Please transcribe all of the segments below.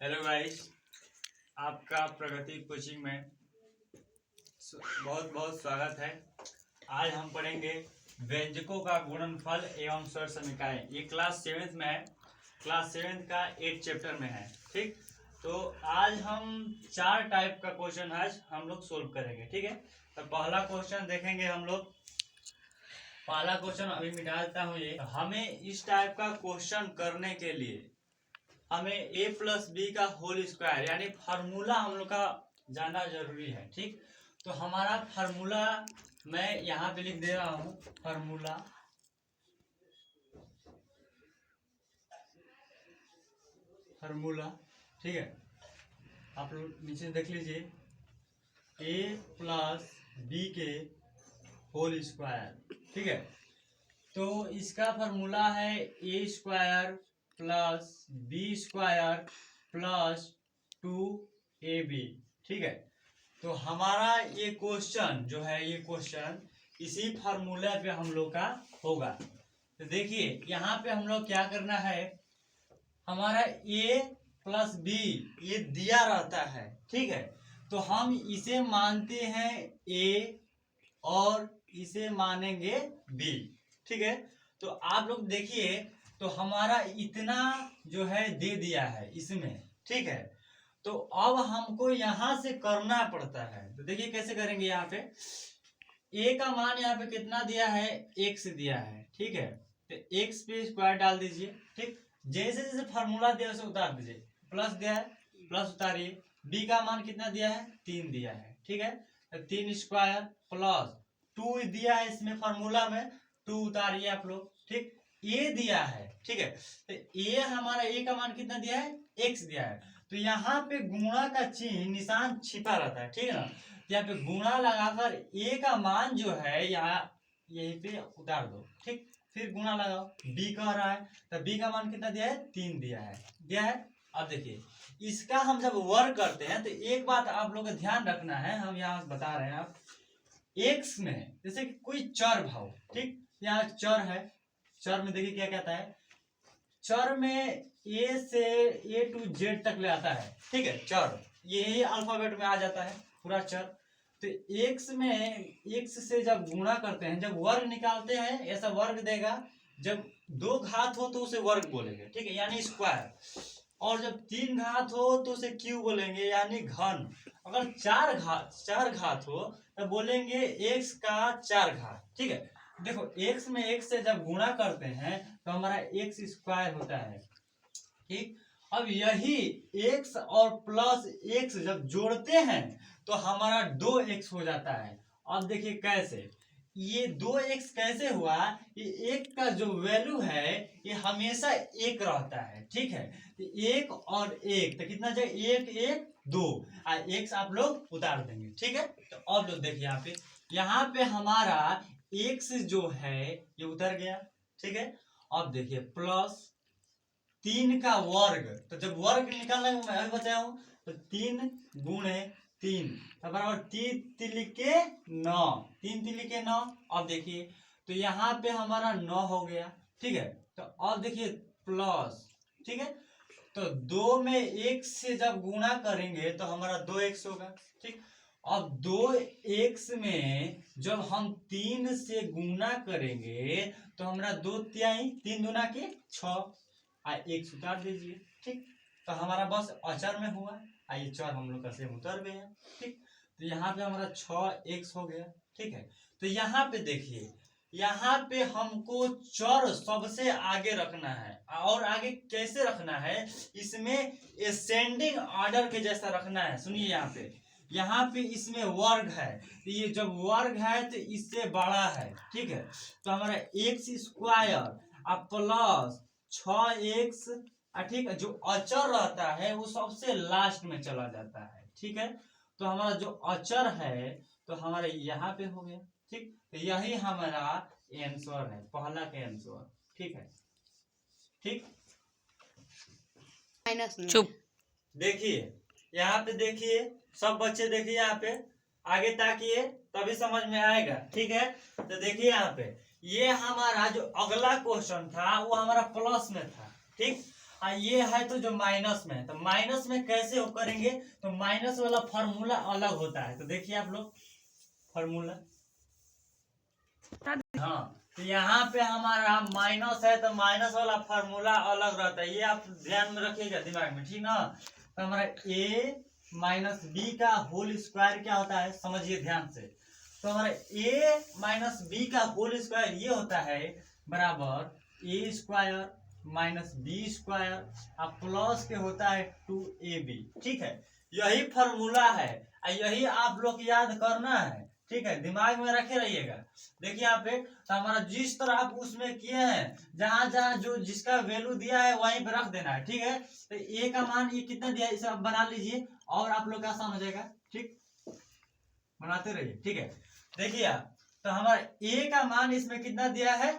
Hello guys, आपका प्रगति coaching में बहुत बहुत स्वागत है। आज हम पढ़ेंगे व्यंजकों का गुणनफल एवं स्वर समीकरण। ये क्लास 7th में है। क्लास 7th का 8 चैप्टर में है। ठीक, तो आज हम 4 टाइप का क्वेश्चन आज हम लोग सोल्व करेंगे। ठीक है, तो पहला क्वेश्चन देखेंगे हम लोग। पहला क्वेश्चन अभी मिटा देता हूँ। ये हमें इस टाइप का क्वेश्चन करने के लिए हमें a प्लस बी का होल स्क्वायर यानी फार्मूला हम लोग का जानना जरूरी है। ठीक, तो हमारा फार्मूला मैं यहाँ पे लिख दे रहा हूँ। फार्मूला ठीक है, आप लोग नीचे देख लीजिए। a प्लस बी के होल स्क्वायर। ठीक है, तो इसका फार्मूला है a square plus b square plus 2ab। ठीक है, तो हमारा ये क्वेश्चन जो है, ये क्वेश्चन इसी फार्मूला पे हम लोग का होगा। तो देखिए यहाँ पे हम लोग क्या करना है, हमारा a प्लस बी ये दिया रहता है। ठीक है, तो हम इसे मानते हैं a और इसे मानेंगे b। ठीक है, तो आप लोग देखिए, तो हमारा इतना जो है दे दिया है इसमें। ठीक है, तो अब हमको यहां से करना पड़ता है। तो देखिए कैसे करेंगे। यहाँ पे a का मान यहाँ पे कितना दिया है, x दिया है। ठीक है, तो x पे स्क्वायर डाल दीजिए। ठीक, जैसे जैसे फार्मूला दिया उसे उतार दीजिए। प्लस दिया है, प्लस उतारिए। b का मान कितना दिया है, 3 दिया है। ठीक है, तो 3 स्क्वायर प्लस 2 दिया है इसमें फार्मूला में, 2 उतारिए आप लोग। ठीक, a दिया है। ठीक है, तो a हमारा a का मान कितना दिया है, x दिया है। तो यहाँ पे गुणा का चिन्ह निशान छिपा रहता है। ठीक है ना, यहाँ पे गुणा लगाकर a का मान जो है यहाँ यहीं पे उतार दो। ठीक, फिर गुणा लगाओ। b कह रहा है, तो b का मान कितना दिया है, 3 दिया है। अब देखिए इसका हम जब वर्ग करते हैं तो एक बात आप लोग को ध्यान रखना है, हम यहाँ बता रहे हैं। आप x में जैसे कोई चर भाव, ठीक, यहाँ चर है। चर में देखिए क्या कहता है, चर में a से a to z तक ले आता है। ठीक है, चर यही अल्फाबेट में आ जाता है पूरा चर। तो x में x से जब गुणा करते हैं, जब वर्ग निकालते हैं, ऐसा वर्ग देगा। जब 2 घात हो तो उसे वर्ग बोलेंगे। ठीक है, यानी स्क्वायर। और जब 3 घात हो तो उसे क्यूब बोलेंगे यानी घन। अगर 4 घात हो तो बोलेंगे x का 4 घात। ठीक है, देखो x में x से जब गुणा करते हैं तो हमारा x स्क्वायर होता है। ठीक, अब यही x और प्लस x जब जोड़ते हैं तो हमारा 2x हो जाता है। अब देखिए कैसे, ये 2x कैसे हुआ, ये एक का जो वैल्यू है ये हमेशा एक रहता है। ठीक है, तो एक और एक तो कितना जाए, 1 1 2 x आप लोग उतार देंगे। ठीक है, तो अब लोग देखिए यहाँ पे हमारा x जो है ये उतर गया। ठीक है, अब देखिए प्लस 3 का वर्ग, तो जब वर्ग निकालना मैं बताया हूं, तो 3 गुणे 3 बराबर 3 तिलिके 9, 3 तिलिके 9। अब देखिए तो यहाँ पे हमारा 9 हो गया। ठीक है, तो अब देखिए प्लस, ठीक है, तो 2 में 1 से जब गुणा करेंगे तो हमारा 2x होगा। ठीक, अब 2x में जब हम 3 से गुणा करेंगे तो हमारा 2 तिहाई, 3 दूना के 6 x उतार दीजिए। ठीक, तो हमारा बस अचर में हुआ, ये चर हम लोग का सेम उतर गए हैं। ठीक, तो यहाँ पे हमारा 6x हो गया। ठीक है, तो यहाँ पे देखिए, यहाँ पे हमको चर सबसे आगे रखना है। और आगे कैसे रखना है, इसमें असेंडिंग ऑर्डर के जैसा रखना है। सुनिए यहाँ पे इसमें वर्ग है, तो ये जब वर्ग है तो इससे बड़ा है। ठीक है, तो हमारा x स्क्वायर प्लस 6x, ठीक है, जो अचर रहता है वो सबसे लास्ट में चला जाता है। ठीक है, तो हमारा जो अचर है तो हमारा यहाँ पे हो गया। ठीक, तो यही हमारा आंसर है, पहला का आंसर। ठीक है, ठीक, चुप। देखिए यहाँ पे, देखिए सब बच्चे देखिए यहाँ पे, आगे ताकिए तभी समझ में आएगा। ठीक है, तो देखिए यहाँ पे ये हमारा जो अगला क्वेश्चन था वो हमारा प्लस में था। ठीक, ये है तो जो माइनस में है, तो माइनस में कैसे वो करेंगे, तो माइनस वाला फॉर्मूला अलग होता है। तो देखिए आप लोग फॉर्मूला, हाँ, तो यहाँ पे हमारा माइनस है तो माइनस वाला फॉर्मूला अलग रहता है, ये आप ध्यान में रखिएगा दिमाग में, ठीक ना। तो हमारा a माइनस बी का होल स्क्वायर क्या होता है, समझिए ध्यान से। तो हमारा a माइनस बी का होल स्क्वायर ये होता है बराबर a square minus b square अब प्लस के होता है 2ab, ठीक है। यही फॉर्मूला है, यही आप लोग याद करना है, ठीक है, दिमाग में रखे रहिएगा। देखिए यहाँ पे तो हमारा जिस तरह आप उसमें किए हैं, जहां जहां जो जिसका वैल्यू दिया है वहीं पे रख देना है, ठीक है। तो ए का मान ये कितना दिया है इसे आप बना लीजिए और आप लोग का आसान हो जाएगा, ठीक, बनाते रहिए, ठीक है। देखिए आप तो हमारा ए का मान इसमें कितना दिया है,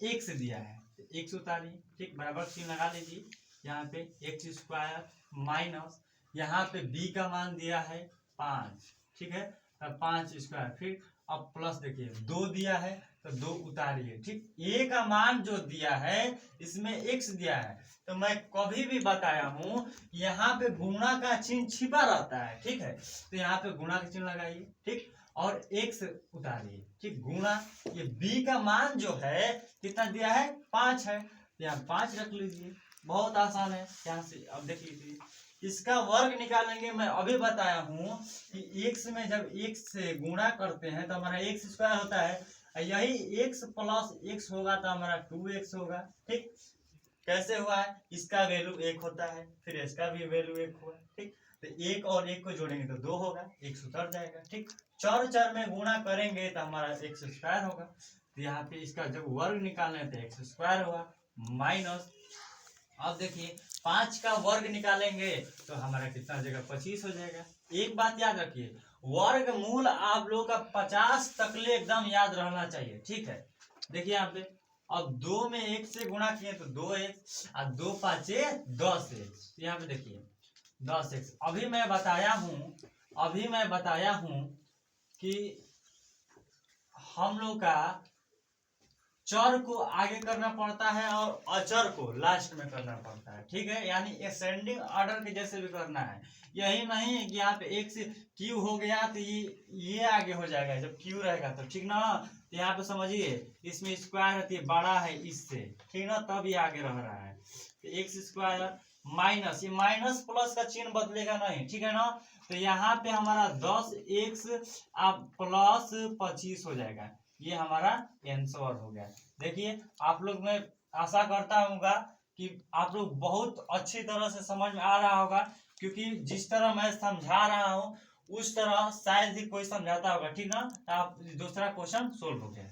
एक्स दिया है, एक्स उतारिए, ठीक, बराबर चिन्ह लगा लीजिए। यहाँ पे एक्स स्क्वायर माइनस यहाँ पे बी का मान दिया है 5, ठीक है, तब 5 स्क्वायर, फिर अब प्लस देखिए 2 दिया है तो 2 उतारिए, ठीक। ए का मान जो दिया है इसमें एक्स दिया है, तो मैं कभी भी बताया हूं यहाँ पे गुणा का चिन्ह छिपा रहता है, ठीक है। तो यहाँ पे गुणा का चिन्ह लगाइए, ठीक, और एक्स उतारिए, ठीक, गुणा ये बी का मान जो है कितना दिया है 5 है, तो यहाँ 5 रख लीजिए, बहुत आसान है। यहाँ से अब देख लीजिए इसका वर्ग निकालेंगे, मैं अभी बताया हूं कि x में जब x से गुणा करते हैं तो हमारा x स्क्वायर होता है, यही x प्लस x होगा तो हमारा 2x होगा, ठीक। कैसे हुआ है, इसका वैल्यू 1 होता है, फिर इसका भी वैल्यू 1 हुआ, ठीक। तो 1 और 1 को जोड़ेंगे तो 2 होगा, x उतर जाएगा, ठीक। चर चर में गुणा करेंगे तो हमारा x स्क्वायर होगा, तो यहाँ पे इसका जब वर्ग निकालने तो x स्क्वायर हुआ माइनस, अब देखिए 5 का वर्ग निकालेंगे तो हमारा कितना हो जाएगा 25 हो जाएगा। एक बात याद रखिए, वर्गमूल आप लोग का 50 तकले एकदम याद रहना चाहिए, ठीक है। देखिए यहाँ पे अब 2 में 1 से गुणा किए तो 2x और 2 5 10x, यहाँ पे देखिए 10x। अभी मैं बताया हूं कि हम लोग का चर को आगे करना पड़ता है और अचर को लास्ट में करना पड़ता है, ठीक है, यानी असेंडिंग ऑर्डर के जैसे भी करना है। यही नहीं है कि यहाँ पे एक से क्यू हो गया तो ये आगे हो जाएगा, जब क्यू रहेगा तो, ठीक ना। तो यहाँ पे समझिए इसमें स्क्वायर होती है बड़ा है इससे, ठीक ना, तब ये आगे रह रहा है। तो एक्स स्क्वायर माइनस, ये माइनस प्लस का चिन्ह बदलेगा नहीं, ठीक है ना। तो यहाँ पे हमारा 10x प्लस 25 हो जाएगा, ये हमारा आंसर हो गया। देखिए आप लोग, मैं आशा करता हूँगा कि आप लोग बहुत अच्छी तरह से समझ में आ रहा होगा, क्योंकि जिस तरह मैं समझा रहा हूँ उस तरह शायद ही कोई समझाता होगा, ठीक ना। आप दूसरा क्वेश्चन सोल्व हो गया।